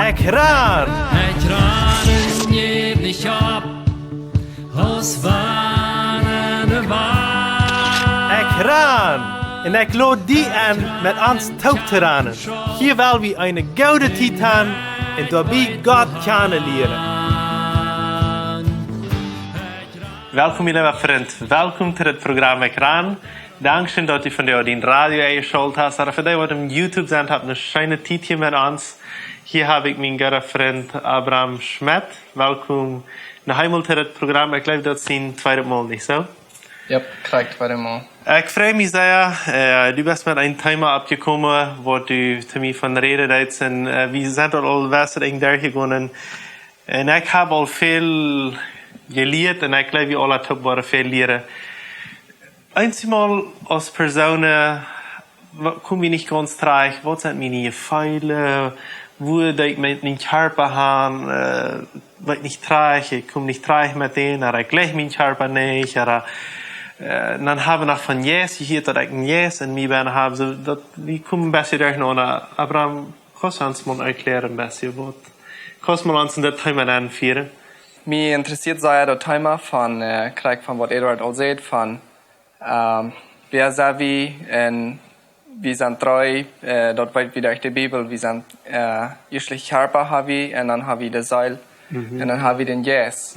Ekjran! Ekjranen geef niet op, als wanneer waar. Ekjran! En ik lood die aan met ons touwteranen. Hier wil we een gouden tijd hebben en daarbij God kennen leren. Welkom, lieve vriend. Welkom tot het programma Ekjran. Dankeschön, dat u vandaag die radio eingeschaltet hast. Oder vandaag wat op YouTube zijn, hebt een schöne tijdje met ons. Hier heb ik mijn goede vriend Abram Schmith. Welkom naar helemaal tot het programma. Ik geloof dat zijn tweede maal, niet zo? Ja, correct, tweede maal. Ik freue mich sehr. Du bist mit einem Thema abgekommen, wo du zu mir von reden willst. Und wir sind dort al Westering durchgegangen. Und ich habe al viel geleerd. Und ich glaube, wir alle haben viel leren. Einmal als Person komme ich nicht ganz reich. Was sind meine Fehler? Wo ich mit meinem Kjarpa haben? Was nicht reich? Ich komme nicht reich mit denen. Oder ich gleich meinen Kjarpa nicht. Oder dan hebben we nog van yes, je hier dat ik een yes en mij bijna hebben. So, dat, we komen een beetje terug naar Abram. Kan je ons maar uitleggen een beetje wat? Kan je ons in dat thema aanvieren? Mij interesseert zeer dat thema van, krijg van wat Eduard al zei, van wer zijn we en we zijn trouw, dat weet we uit de Bijbel, we zijn eerst Kjarpa hebben we en dan hebben we de Seel en dan hebben we den Jeist.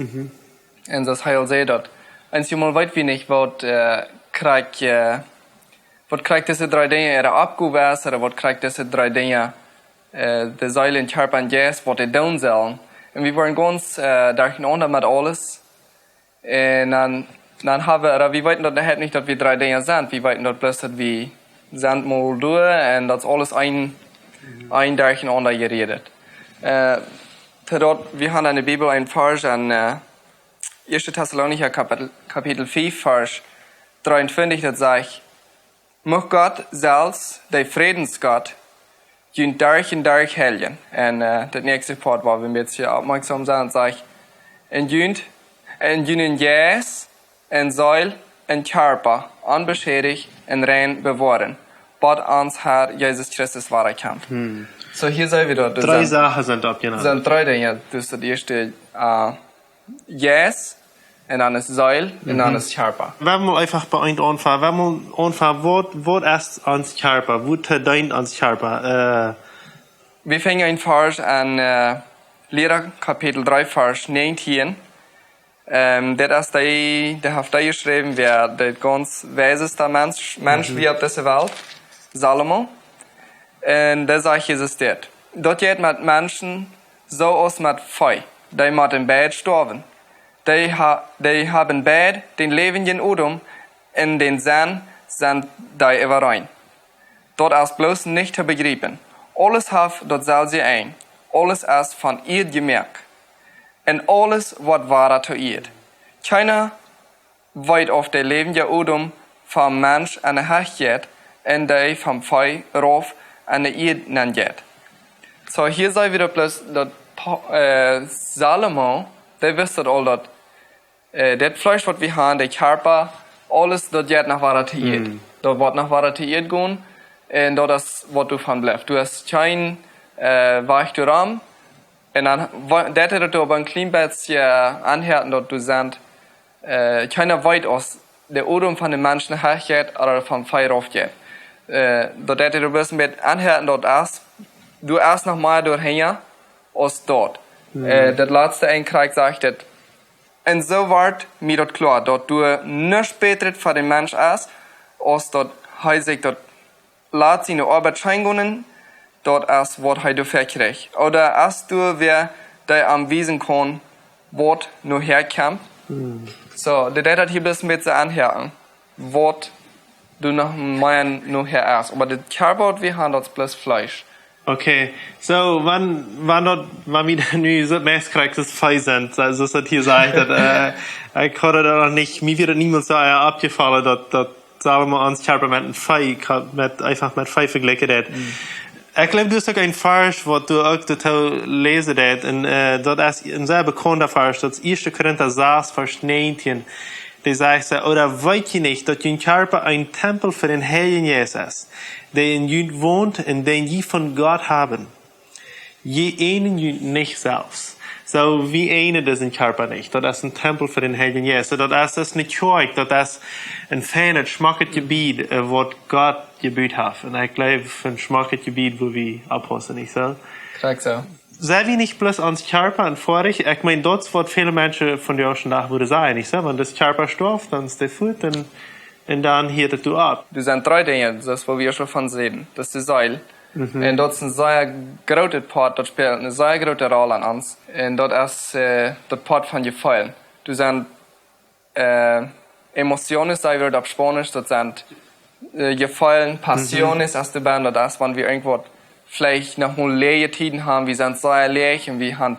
En zoals hij al zei dat. Einmal weet we niet wat krijgt deze drie dingen er opgewezen, oder wat krijgt deze drie dingen de Seel en Kjarpa en Jeist, wat die doen zullen. En we waren ganz durcheinander met alles. En dan hebben we weten dat het niet dat we drie dingen zijn. We weten dat bloß dat we zijn mal door en dat alles een durcheinander geredet. Totdat we hebben in de Bijbel een vers en 1. Thessalonicher Kapitel 5, Vers 23, dat zegt: Mocht God zelfs, de Vredensgott, jullie durch en durch Heiljen. En dat nächste part waar we een beetje opmerkzaam zijn, zegt: En jullie Jeist en Seel en Kjarpa onbeschädigt en rein bewaren, wat ons Herr Jesus Christus ware kent. So hier zijn we dat. Drei Sachen sind abgenannt. Zijn drie dingen. Dus dat eerste Jeist. En dan is Seel en dan is Kjarpa. We hebben einfach bei einem anfangen. We hebben anfangen, wat is ans Kjarpa? Wat dient ans Kjarpa? We fangen een vers aan Lehrer Kapitel 3, Vers 19. Dat is de heeft hij geschreven, wer de ganz wijzeste mens wie op deze wereld, Salomo. En daar zegt Jezus dit: Dat gaat met mensen zoals met vee, die met een bed sterven. Die hebben beide den levenden Odem in den Sand sind die überein. Dat is bloß nicht te begrijpen. Alles heeft dat zal ze ein. Alles is van ihr gemerkt. En alles wat ware te ihr. Keiner weet of de levende Odem van mens en de hecht gaat en die van vee rof en de ihr nan gaat. So hier zijn we dat bloß dat Salomo, die wist dat al dat dat Fleisch wat we hebben, de Kjarpa, alles dat gaat naar waar het eet. Dat wordt naar waar het eet gaan en dat is wat er van blijft. Du hast geen weichte ram en dan dat het op een klein beetje aanhert dat du zegt, keiner weet als de odem van de mensen hergeeft of van fire afgeeft. Dat het er een beetje met aanhert dat is, du erst nog maar doorheen als dat. Dat laatste een krijg zegt dat. En zo wordt mij dat klaar, dat du niets beter voor de mens is, als dat hij zich dat laat zijn arbeid schijnen, dat is wat hij ervoor krijgt. Oder als du weer die aanwijzen kan, wat nu herkomt. So, dat hier best met ze aanheren, wat du nog meer nu her is. Maar de Kjarpa, we hebben dat plus vlees. Okay, so wann wir nu so meist kriegt das Fei sind, also das hier sagt, ich hatte da noch nicht, mir wird niemals so abgefallen, dass sagen wir uns Kjarpa mit Fei, einfach mit Fei verglichen hat. Ich glaube, du hast auch ein Vers, was du auch total lesen hast, und das ist ein sehr bekannter Vers, das 1. Korinther 6, Vers 19. Die sagt, oder weet je nicht, dat je Kjarpa ein Tempel für den Heiljen Jeist ist, der in jullie wohnt und den je von Gott haben. je einen nicht selbst. So wie eine das in Kjarpa nicht. Dat is een tempel voor den Heiljen Jeist. Dat is das niet kerk. Dat is een fijn, schmackend gebied, wat Gott gebied heeft. En ik geloof een schmackend gebied, wo wir abpassen, nicht so? Korrekt so. Zijn we niet plus ans Kjarpa en vorig? Ik meine, dat wat viele Menschen von der ersten Tag würden sagen, nicht so? Wenn das Kjarpa stirbt, dann ist der Fuß, und dann hielt du ab. Du sind drei Dinge, das wo wir schon von sehen. Das ist die Seil. En dat is een zeer grote part, dat speelt een zeer grote rol aan ons. En dat is dat part van je gevoel. Du zijn emotionen, zei we op Spanisch, dat zijn gevoelen, passiones, als de band, dat is, wanneer we irgendwo vielleicht noch mal leere Tiden haben, wir sind sehr leer und wir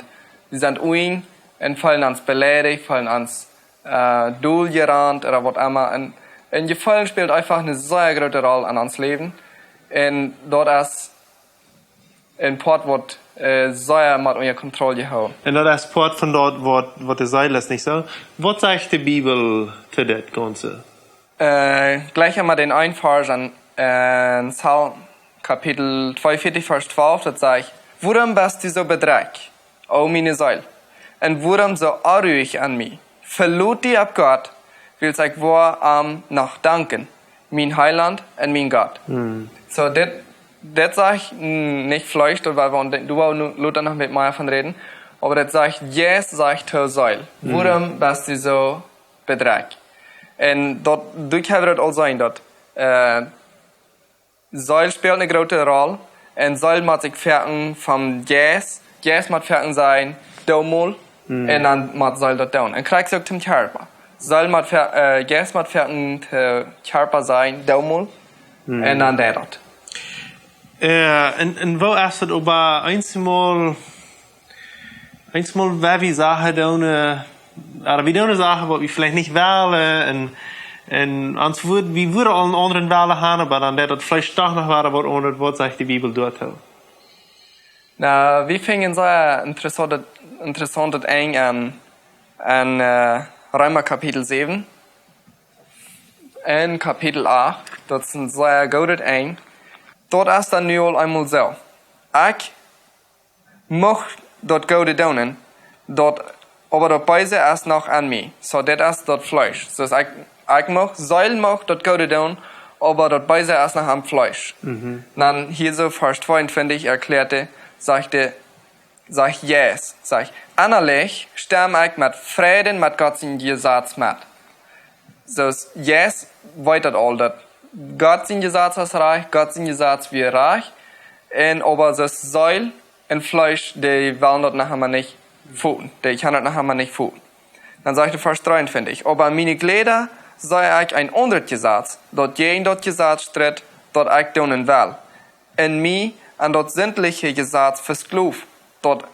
sind uing und fallen ans beleidigt, fallen ans durchgerannt oder was immer. Und Gefühl spielt einfach eine sehr große Rolle an uns Leben. Und dort ist ein Part, was sehr mit unter Kontrolle gehauen. Und das ist Part von dort, was der Seil ist, nicht so? Was sagt die Bibel zu das Ganze? Gleich einmal den einen Vers an Psalm Kapitel 42, Vers 12, das sagt, warum bist du so bedrängt, o meine Seele? Und warum so unruhig an mich? Verlot dich ab Gott, will ich war am noch danken, mein Heiland und mein Gott. So, das sag ich nicht vielleicht, weil du auch Luther noch mit mir von reden, aber das sagt, yes, sagt zur Seele. Warum bist du so bedrängt? Und dort, du kannst das auch sein, dort, Seil spielt eine große Rolle, und Seil muss sich fertig vom Yes muss fertig sein, Domol, und dann muss Seil dort down. Und kriegst du auch zum Kjarpa. Seil muss Yes muss fertig Kjarpa sein, Domol, und dann der dort. Und wo ist das aber einmal, wer wir sagen, oder wir tun Sachen, was wir vielleicht nicht wählen, und uns wir würden alle anderen Wellen haben, aber dann das vielleicht doch noch war, was sagt die Bibel dort? Na, wir fingen sehr interessant an Römer Kapitel 7 und Kapitel 8. Das ist ein sehr gutes Eng. Dort ist dann nu einmal so. Ich mag dort gute tun, aber dort beise ist noch an mir. So, das ist dort Fleisch. So, ich mag, Seil mag dort gute tun, aber dort beise ist noch am Fleisch. Dann hier so Vers 22 erklärte, sag yes, sag ich, innerlich sterbe ich mit Frieden mit Gott in Gesetz mit. So, yes, weiter all das. Gott in Gesetz ist reich, Gott in Gesetz wie reich, und aber das Seil und Fleisch, die wollen dort nachher nicht fühlen, die kann dort nachher nicht fühlen. Dann sagt der Vers 23, aber meine Glieder sei ich ein anderes Gesetz, dort jeden dort Gesetz tritt, dort ich tun will. In mir an dort sämtliche Gesetz verskluft, dort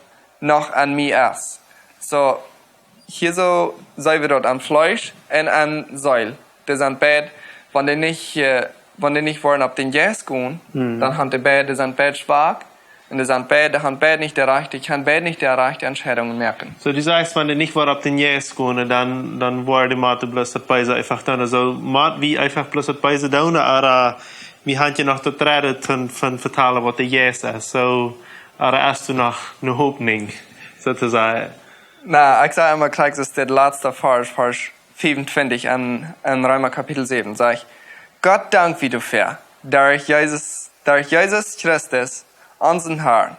noch an mir ist. So, hier so sei wir dort an Fleisch und an Seil. Das sind beide, wenn die nicht wollen auf den Yes gehen, dann haben die beide, die sind beide schwach. Und die sind beide, haben beide nicht erreicht, ich kann beide nicht erreicht Entscheidungen merken. So, du sagst, wenn die nicht war auf den Yes gehen, dann war die Mathe bloß das Beise einfach dann. Also, Mathe wie einfach bloß das Beise down, oder wir haben ja noch das Reden von vertalen, was der Yes ist. So, oder hast du noch eine Hoffnung, sozusagen? Na, ich sage immer gleich, das ist der letzte Vers 25 an Römer Kapitel 7, sag ich, Gott dank wie du fair, durch Jesus Christus, unseren Herrn.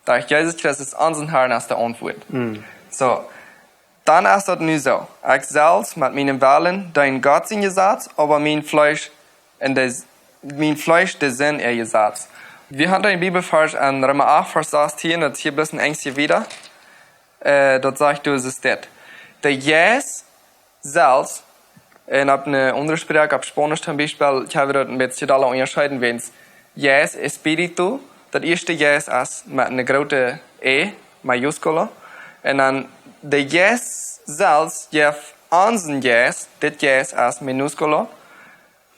Durch Jesus Christus, unseren Herrn, ist der Antwort. So, dann ist das nicht so. Ich selbst mit meinem Willen, dein Gott in Gesetz, aber mein Fleisch, der Sinn ihr Gesetz. Wir haben einen Bibelvers an Römer 8, Vers 16, das hier ein bisschen ängstlich wieder. Dort sagt du, es ist das. Der Yes selbst, und ab eine andere Sprache, ab Spanisch zum Beispiel, ich habe dort ein bisschen unterscheiden, wenn es Yes, Espiritu, das erste Yes ist mit einer großen E, Majuskula, und dann der Yes selbst, unseren Yes, das Yes ist Minuskula.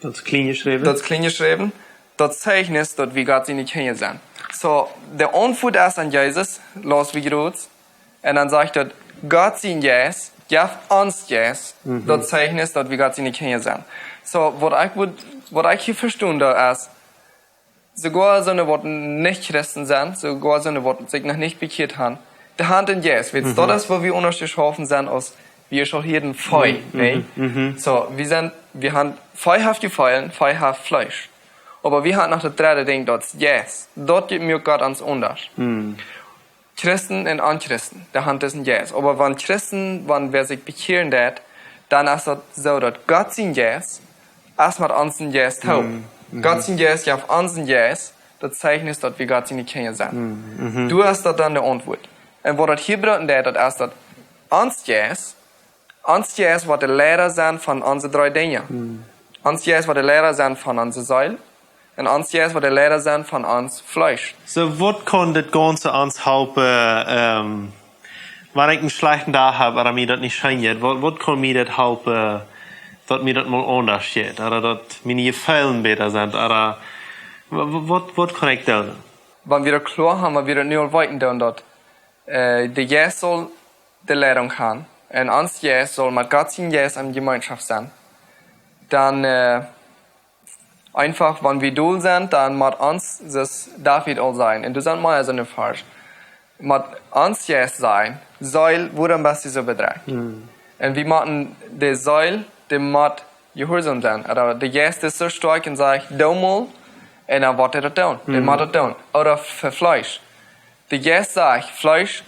Das ist klein geschrieben. Das Zeichnis, dort wie Gott sie nicht kennen sind. So, der Antwort ist an Jesus, los wie groß, und dann sagt er, Gott sie Yes, uns Yes, das Zeichnis, dort wie Gott sie nicht kennen sind. So, was ich hier verstehe, da ist, sogar so eine Worte nicht Christen sind, sogar so eine Worte sich noch nicht bekehrt haben, die Hand in Jesus, das ist, wo wir unterschieden sind aus, wir schon hier den Feu, ne? So, wir haben feuhaft Feuer, feuhaft Fleisch. Aber wir haben noch das dritte Ding, das Jesus. Dort gibt mir Gott ans Unters. Christen und Unchristen, der Hand ist ein Jesus. Aber wenn Christen, wenn wer sich bekehren wird, dann ist das so, dass Gott sein Jesus, erstmal uns ein Jesus taugt. Gott sein Jesus, ja, auf uns ein Jesus, das Zeichen ist, dass wir Gott seine Kinder sind. Du hast das dann die Antwort. Und wo das hier bedeutet, das ist, dass uns Jesus wird der Lehrer sein von unseren drei Dingen. Uns Jesus wird der Lehrer sein von unserer Seele. Und uns Jesus wird der Lehrer sein von uns Fleisch. So, was kann das Ganze uns helfen, wenn ich einen schlechten Tag habe, oder mir das nicht scheint, was kann mir das helfen, dass mir das mal anders geht, oder dass meine Gefühle besser sind, oder was kann ich tun? Wenn wir das klar haben, wenn wir das nicht weiter tun, dass der Jesus soll die Lehrung haben, und uns Jesus soll mit Gott sein Jesus in Gemeinschaft sein, dann einfach, wenn wir dull sind, dann mit uns das David all sein. Und du sagst mal, also nicht falsch. Mit uns Jesus sein, soll wurde am besten so bedreht. Und wir machen die Säule, die mit gehorsam sein. Oder der Jesus ist so stark und sagt, du mal, und dann wird er das tun. Der macht das tun. Oder für Fleisch. Der Jesus sagt, Fleisch,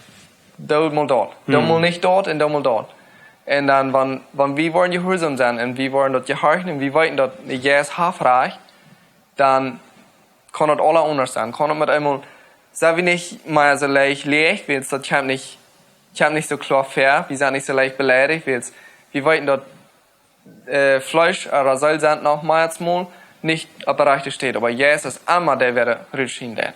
du mal dort. Du mal nicht dort und du mal dort. Und dann, wenn wir wollen gehorsam sein und wir wollen das gehorchen und wir wollen, dass Jesus hilfreich, dann kann das alle anders sein. Kann das mit einmal, sagen wir nicht mal so leicht leicht, weil es das kommt nicht so klar fair, wir sind nicht so leicht beleidigt, weil wir wollen das Fleisch oder soll sein noch mal nicht auf der Rechte steht. Aber Jesus ist immer der, der rutschen der.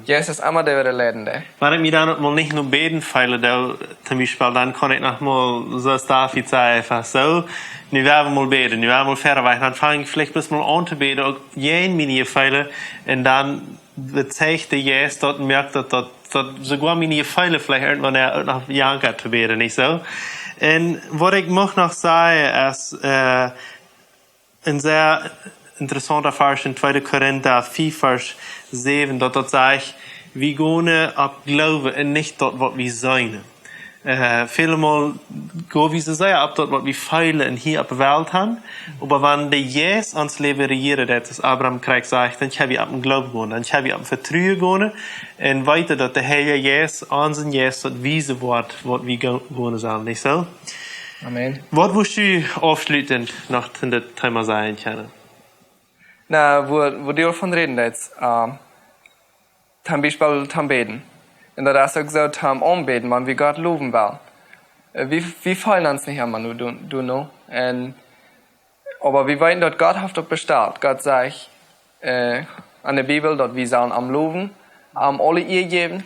Jesus ist immer der, der leiden der. Wenn ich mir dann mal nicht nur beten feile, zum Beispiel, dann kann ich noch mal, so als David sagen, einfach so, nu werden wir mal beten, nu werden wir mal verder, dann fange ich vielleicht bis mal an zu beten, auch jeden meine feile, und dann zeigt der Jesus dort und merkt, dass sogar meine feile vielleicht irgendwann auch noch jankert zu beten, nicht so? Und was ich noch sagen, ist, ein sehr interessanter Vers in 2. Korinther 4, Vers 7, dort sagt, wir gehen ab Glauben und nicht dort, was wir sein. Vielmal gehen wir so sehr ab dort, was wir feilen und hier auf der Welt haben. Aber wenn der Jesus ans Leben regiert, das Abram Schmith sagt, dann kann wir ab dem Glauben gehen, dann kann wir ab dem Vertrauen gehen und weiter, dass der Heiljen Jeist, unseren Jesus, das weise Wort, was wir gehen sollen, nicht so? Amen. Was willst du abschließend noch in das Thema sagen können? Na, wo du davon reden jetzt, zum Beispiel zum Beten. Und das ist auch so, zum Anbeten, wenn wir Gott loben wollen. Wir fallen uns nicht immer nur, du know. Aber wir wollen, dass Gott hat das bestellt. Gott sagt an der Bibel, dass wir sollen am loben, am alle ihr geben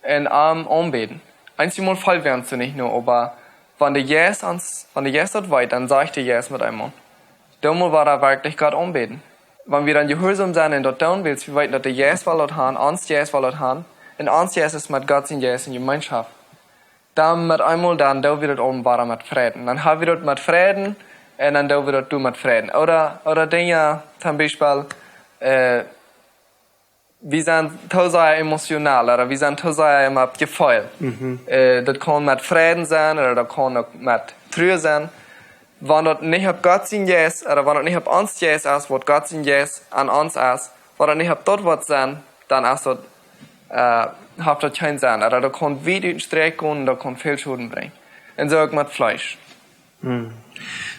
und am anbeten. Einmal fallen wir uns nicht nur, aber wenn der Jesus das weiß, dann sagt der Jesus mit einmal. Damals war er wirklich Gott anbeten. Wenn wir dann gehorsam sein und das tun willst, wir wissen, dass der Jesus will das haben, uns Jesus will das haben, und uns Jesus ist mit Gott in Jesus in Gemeinschaft. Dann mit einmal, dann da wird es oben war mit Frieden. Dann haben wir das mit Frieden, und dann da wird es mit Frieden. Oder Dinge, zum Beispiel, wir sind sehr emotional, oder wir sind sehr mit Gefühl. Das kann mit Frieden sein, oder das kann auch mit Trauer sein. Wenn das nicht auf Gott sein Jesus, oder wenn das nicht auf uns Jesus ist, was Gott sein Jesus an uns ist, wenn das nicht auf dort was sein, dann ist das, hat das keinen Sinn. Oder da kann weit in den Streck gehen und da kann viel Schulden bringen. Und so auch mit Fleisch.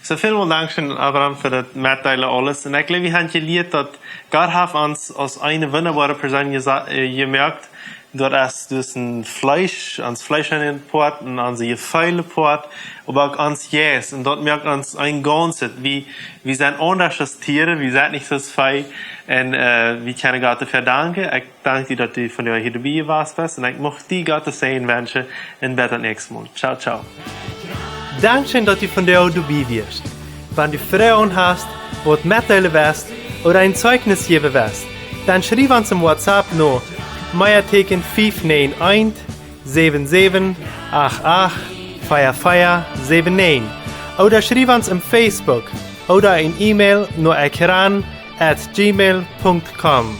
So vielen Dank schön, Abram, für das Mitteilen alles. Und ich glaube, wir haben gelernt, dass Gott hat uns als eine wunderbare Person gemerkt, dass das ein Fleisch, ans Fleisch an den Port, und an die Gefühle Port, aber auch ans Jesus. Und dort merkt uns ein Ganzes. Wir sind anders als Tiere, wir sind nicht so frei. Und wir können Gott dafür danken. Ich danke dir, dass du von dir hier dabei warst. Und ich möchte dir Gott sehen wünschen. Und bis zum nächsten Mal. Ciao, ciao. Dankeschön, dass du von dir dabei wirst. Wenn du Fragen hast, was mitteilen willst oder ein Zeugnis geben willst, dann schreib uns im WhatsApp noch Meierteken 591 77 88 4479 oder schreib uns im Facebook oder ein E-Mail nur ekjran@gmail.com.